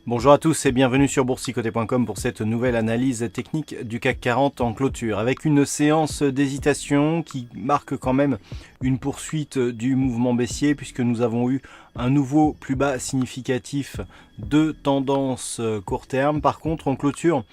Bonjour à tous et bienvenue sur boursicoté.com pour cette nouvelle analyse technique du CAC 40 en clôture, avec une séance d'hésitation qui marque quand même une poursuite du mouvement baissier, puisque nous avons eu un nouveau plus bas significatif de tendance court terme. Par contre, on clôture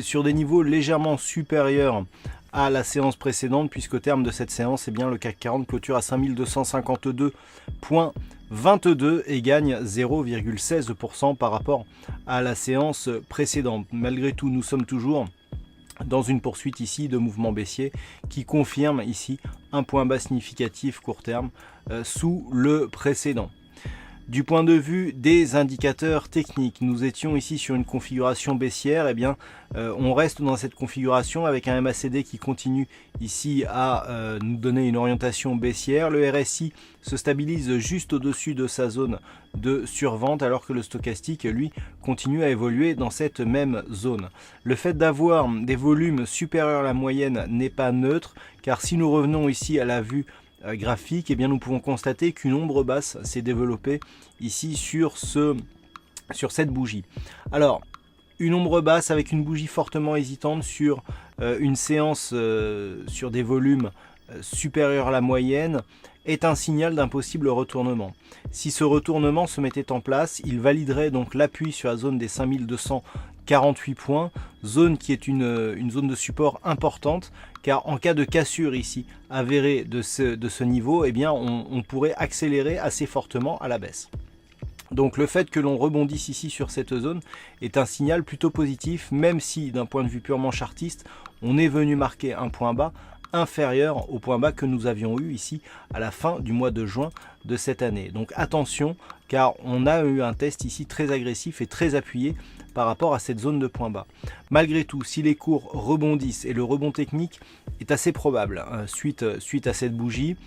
sur des niveaux légèrement supérieurs à la séance précédente, puisqu'au terme de cette séance, le CAC 40 clôture à 5252,22 et gagne 0,16% par rapport à la séance précédente. Malgré tout, nous sommes toujours dans une poursuite ici de mouvement baissier qui confirme ici un point bas significatif court terme sous le précédent. Du point de vue des indicateurs techniques, nous étions ici sur une configuration baissière. On reste dans cette configuration avec un MACD qui continue ici à nous donner une orientation baissière. Le RSI se stabilise juste au-dessus de sa zone de survente, alors que le stochastique, lui, continue à évoluer dans cette même zone. Le fait d'avoir des volumes supérieurs à la moyenne n'est pas neutre, car si nous revenons ici à la vue graphique, nous pouvons constater qu'une ombre basse s'est développée ici sur cette bougie. Alors, une ombre basse avec une bougie fortement hésitante sur une séance sur des volumes supérieurs à la moyenne est un signal d'un possible retournement. Si ce retournement se mettait en place, il validerait donc l'appui sur la zone des 5248 points, zone qui est une zone de support importante, car en cas de cassure ici avérée de ce niveau, on pourrait accélérer assez fortement à la baisse. Donc le fait que l'on rebondisse ici sur cette zone est un signal plutôt positif, même si d'un point de vue purement chartiste, on est venu marquer un point bas inférieur au point bas que nous avions eu ici à la fin du mois de juin de cette année. Donc attention, car on a eu un test ici très agressif et très appuyé par rapport à cette zone de point bas. Malgré tout, si les cours rebondissent, et le rebond technique est assez probable suite à cette bougie,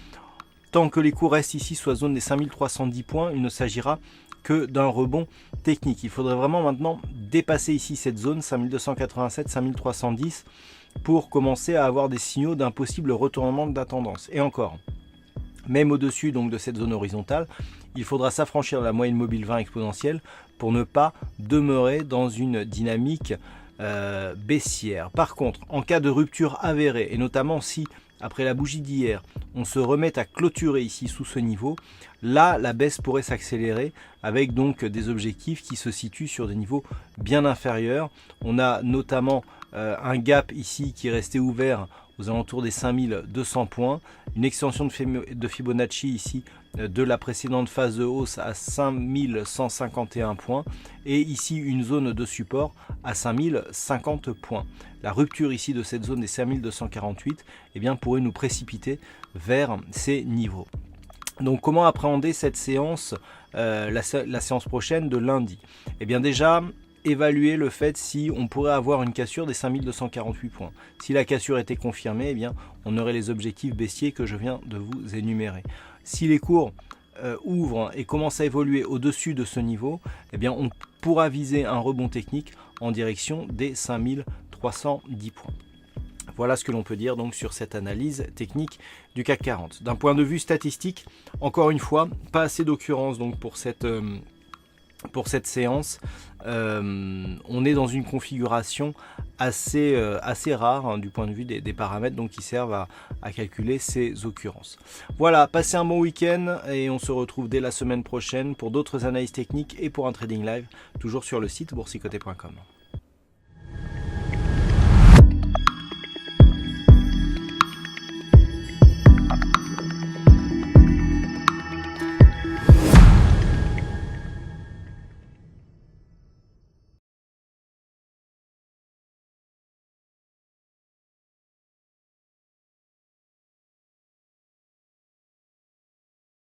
tant que les cours restent ici sous la zone des 5310 points, il ne s'agira que d'un rebond technique. Il faudrait vraiment maintenant dépasser ici cette zone 5287, 5310 pour commencer à avoir des signaux d'un possible retournement de la tendance. Et encore, même au-dessus donc de cette zone horizontale, il faudra s'affranchir de la moyenne mobile 20 exponentielle pour ne pas demeurer dans une dynamique baissière. Par contre, en cas de rupture avérée, et notamment si après la bougie d'hier, on se remet à clôturer ici sous ce niveau, là la baisse pourrait s'accélérer avec donc des objectifs qui se situent sur des niveaux bien inférieurs. On a notamment un gap ici qui est resté ouvert aux alentours des 5200 points, une extension de Fibonacci ici de la précédente phase de hausse à 5151 points et ici une zone de support à 5050 points. La rupture ici de cette zone des 5248 pourrait nous précipiter vers ces niveaux. Donc comment appréhender cette séance, la séance prochaine de lundi? Déjà, évaluer le fait si on pourrait avoir une cassure des 5248 points. Si la cassure était confirmée, on aurait les objectifs baissiers que je viens de vous énumérer. Si les cours ouvrent et commencent à évoluer au-dessus de ce niveau, on pourra viser un rebond technique en direction des 5310 points. Voilà ce que l'on peut dire donc sur cette analyse technique du CAC 40. D'un point de vue statistique, encore une fois, pas assez d'occurrences donc pour cette séance. On est dans une configuration assez rare du point de vue des paramètres donc qui servent à calculer ces occurrences. Voilà, passez un bon week-end et on se retrouve dès la semaine prochaine pour d'autres analyses techniques et pour un trading live, toujours sur le site boursicoté.com.